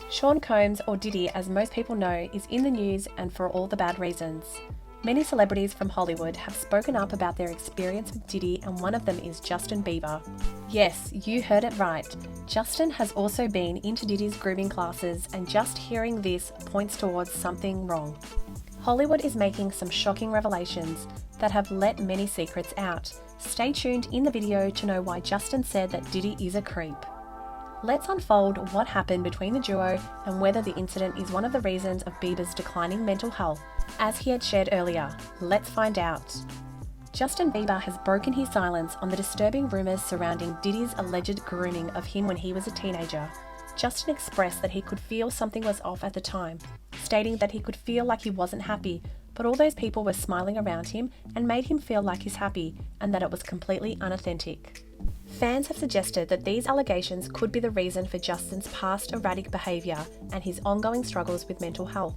Sean Combs, or Diddy as most people know, is in the news and for all the bad reasons. Many celebrities from Hollywood have spoken up about their experience with Diddy, and one of them is Justin Bieber. Yes, you heard it right. Justin has also been into Diddy's grooming classes, and just hearing this points towards something wrong. Hollywood is making some shocking revelations that have let many secrets out. Stay tuned in the video to know why Justin said that Diddy is a creep. Let's unfold what happened between the duo and whether the incident is one of the reasons of Bieber's declining mental health, as he had shared earlier. Let's find out. Justin Bieber has broken his silence on the disturbing rumours surrounding Diddy's alleged grooming of him when he was a teenager. Justin expressed that he could feel something was off at the time, stating that he could feel like he wasn't happy, but all those people were smiling around him and made him feel like he's happy, and that it was completely unauthentic. Fans have suggested that these allegations could be the reason for Justin's past erratic behaviour and his ongoing struggles with mental health.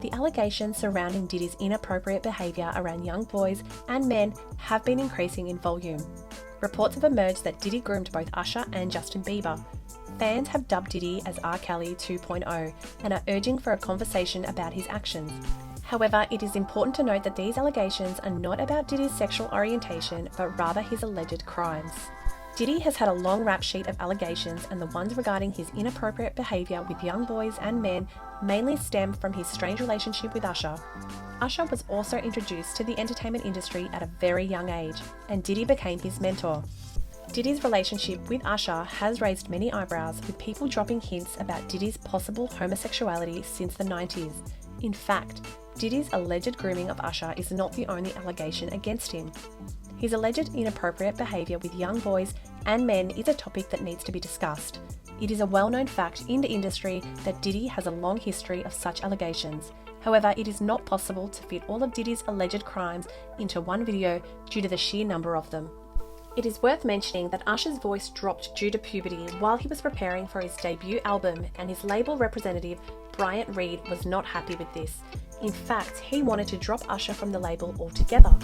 The allegations surrounding Diddy's inappropriate behaviour around young boys and men have been increasing in volume. Reports have emerged that Diddy groomed both Usher and Justin Bieber. Fans have dubbed Diddy as R. Kelly 2.0 and are urging for a conversation about his actions. However, it is important to note that these allegations are not about Diddy's sexual orientation, but rather his alleged crimes. Diddy has had a long rap sheet of allegations, and the ones regarding his inappropriate behaviour with young boys and men mainly stem from his strange relationship with Usher. Usher was also introduced to the entertainment industry at a very young age, and Diddy became his mentor. Diddy's relationship with Usher has raised many eyebrows, with people dropping hints about Diddy's possible homosexuality since the 90s. In fact, Diddy's alleged grooming of Usher is not the only allegation against him. His alleged inappropriate behaviour with young boys and men is a topic that needs to be discussed. It is a well-known fact in the industry that Diddy has a long history of such allegations. However, it is not possible to fit all of Diddy's alleged crimes into one video due to the sheer number of them. It is worth mentioning that Usher's voice dropped due to puberty while he was preparing for his debut album, and his label representative, Bryant Reed, was not happy with this. In fact, he wanted to drop Usher from the label altogether.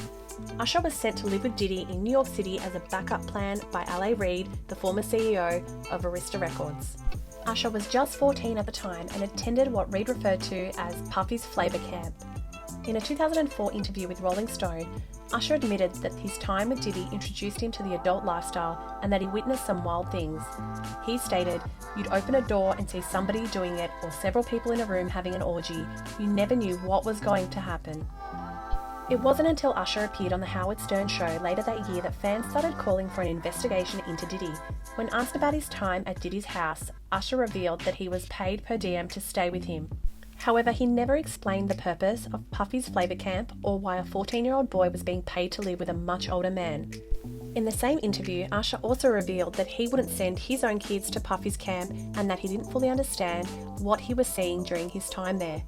Usher was sent to live with Diddy in New York City as a backup plan by L.A. Reid, the former CEO of Arista Records. Usher was just 14 at the time and attended what Reid referred to as Puffy's Flavor Camp. In a 2004 interview with Rolling Stone, Usher admitted that his time with Diddy introduced him to the adult lifestyle and that he witnessed some wild things. He stated, "You'd open a door and see somebody doing it, or several people in a room having an orgy. You never knew what was going to happen." It wasn't until Usher appeared on the Howard Stern show later that year that fans started calling for an investigation into Diddy. When asked about his time at Diddy's house, Usher revealed that he was paid per diem to stay with him. However, he never explained the purpose of Puffy's Flavor Camp or why a 14-year-old boy was being paid to live with a much older man. In the same interview, Usher also revealed that he wouldn't send his own kids to Puffy's camp and that he didn't fully understand what he was seeing during his time there.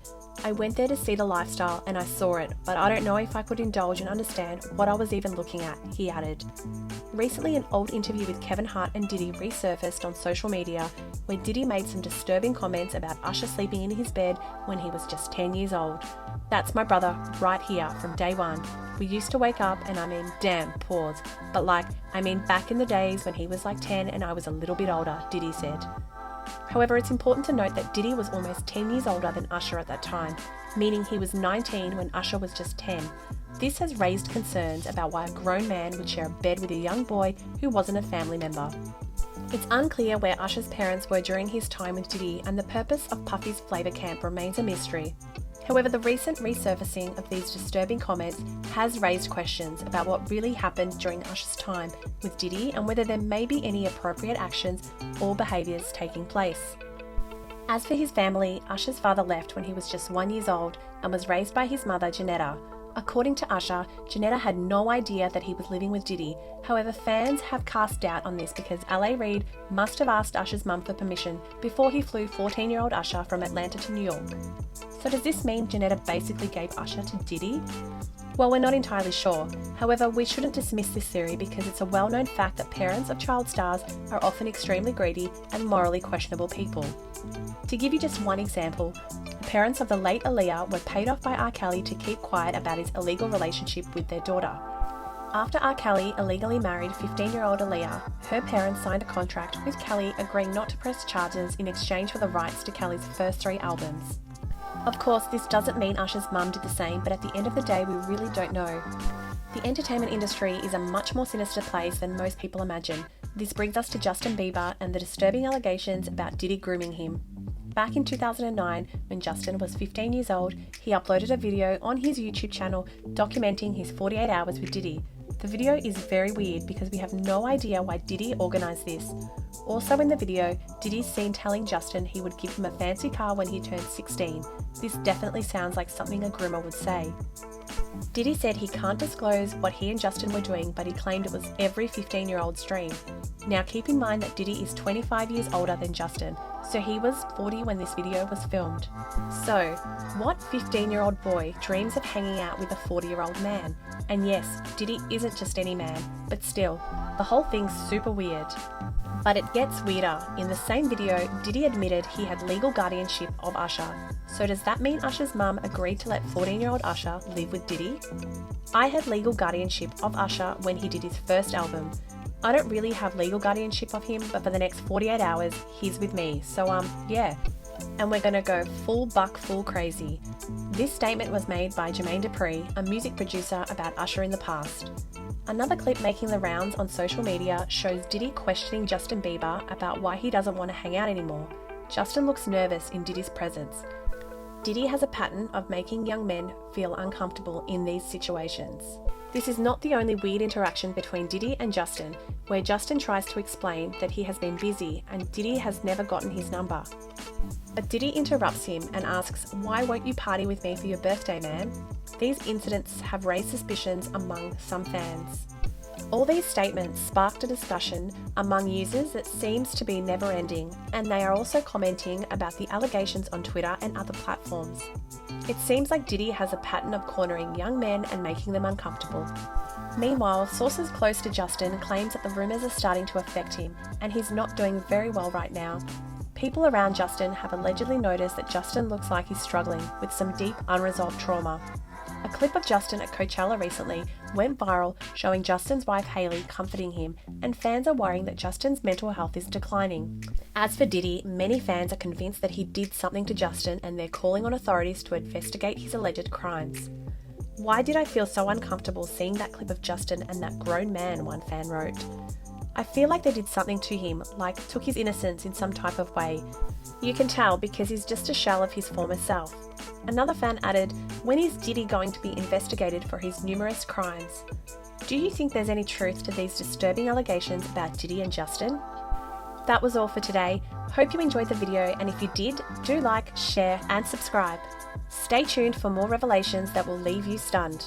"I went there to see the lifestyle and I saw it, but I don't know if I could indulge and understand what I was even looking at," he added. Recently, an old interview with Kevin Hart and Diddy resurfaced on social media, where Diddy made some disturbing comments about Usher sleeping in his bed when he was just 10 years old. "That's my brother right here from day one. We used to wake up and damn, pause. But back in the days when he was like 10 and I was a little bit older," Diddy said. However, it's important to note that Diddy was almost 10 years older than Usher at that time, meaning he was 19 when Usher was just 10. This has raised concerns about why a grown man would share a bed with a young boy who wasn't a family member. It's unclear where Usher's parents were during his time with Diddy, and the purpose of Puffy's Flavor Camp remains a mystery. However, the recent resurfacing of these disturbing comments has raised questions about what really happened during Usher's time with Diddy and whether there may be any appropriate actions or behaviours taking place. As for his family, Usher's father left when he was just 1 year old and was raised by his mother, Janetta. According to Usher, Janetta had no idea that he was living with Diddy. However, fans have cast doubt on this because L.A. Reid must have asked Usher's mum for permission before he flew 14-year-old Usher from Atlanta to New York. So does this mean Janetta basically gave Usher to Diddy? Well, we're not entirely sure. However, we shouldn't dismiss this theory because it's a well-known fact that parents of child stars are often extremely greedy and morally questionable people. To give you just one example, the parents of the late Aaliyah were paid off by R. Kelly to keep quiet about his illegal relationship with their daughter. After R. Kelly illegally married 15-year-old Aaliyah, her parents signed a contract with Kelly agreeing not to press charges in exchange for the rights to Kelly's first 3 albums. Of course, this doesn't mean Usher's mum did the same, but at the end of the day, we really don't know. The entertainment industry is a much more sinister place than most people imagine. This brings us to Justin Bieber and the disturbing allegations about Diddy grooming him. Back in 2009, when Justin was 15 years old, he uploaded a video on his YouTube channel documenting his 48 hours with Diddy. The video is very weird because we have no idea why Diddy organised this. Also in the video, Diddy's seen telling Justin he would give him a fancy car when he turned 16. This definitely sounds like something a groomer would say. Diddy said he can't disclose what he and Justin were doing, but he claimed it was every 15-year-old's dream. Now keep in mind that Diddy is 25 years older than Justin, so he was 40 when this video was filmed. So, what 15-year-old boy dreams of hanging out with a 40-year-old man? And yes, Diddy isn't just any man, but still, the whole thing's super weird. But it gets weirder. In the same video, Diddy admitted he had legal guardianship of Usher. So does that mean Usher's mum agreed to let 14-year-old Usher live with Diddy? I had legal guardianship of Usher when he did his first album. I don't really have legal guardianship of him, but for the next 48 hours, he's with me. So yeah. And we're gonna go full buck, full crazy. This statement was made by Jermaine Dupri, a music producer, about Usher in the past. Another clip making the rounds on social media shows Diddy questioning Justin Bieber about why he doesn't want to hang out anymore. Justin looks nervous in Diddy's presence. Diddy has a pattern of making young men feel uncomfortable in these situations. This is not the only weird interaction between Diddy and Justin, where Justin tries to explain that he has been busy and Diddy has never gotten his number. But Diddy interrupts him and asks, "Why won't you party with me for your birthday, man?" These incidents have raised suspicions among some fans. All these statements sparked a discussion among users that seems to be never ending, and they are also commenting about the allegations on Twitter and other platforms. It seems like Diddy has a pattern of cornering young men and making them uncomfortable. Meanwhile, sources close to Justin claims that the rumours are starting to affect him, and he's not doing very well right now. People around Justin have allegedly noticed that Justin looks like he's struggling with some deep unresolved trauma. A clip of Justin at Coachella recently went viral showing Justin's wife Hailey comforting him, and fans are worrying that Justin's mental health is declining. As for Diddy, many fans are convinced that he did something to Justin and they're calling on authorities to investigate his alleged crimes. "Why did I feel so uncomfortable seeing that clip of Justin and that grown man?" one fan wrote. "I feel like they did something to him, like took his innocence in some type of way. You can tell because he's just a shell of his former self." Another fan added, "When is Diddy going to be investigated for his numerous crimes?" Do you think there's any truth to these disturbing allegations about Diddy and Justin? That was all for today. Hope you enjoyed the video, and if you did, do like, share and subscribe. Stay tuned for more revelations that will leave you stunned.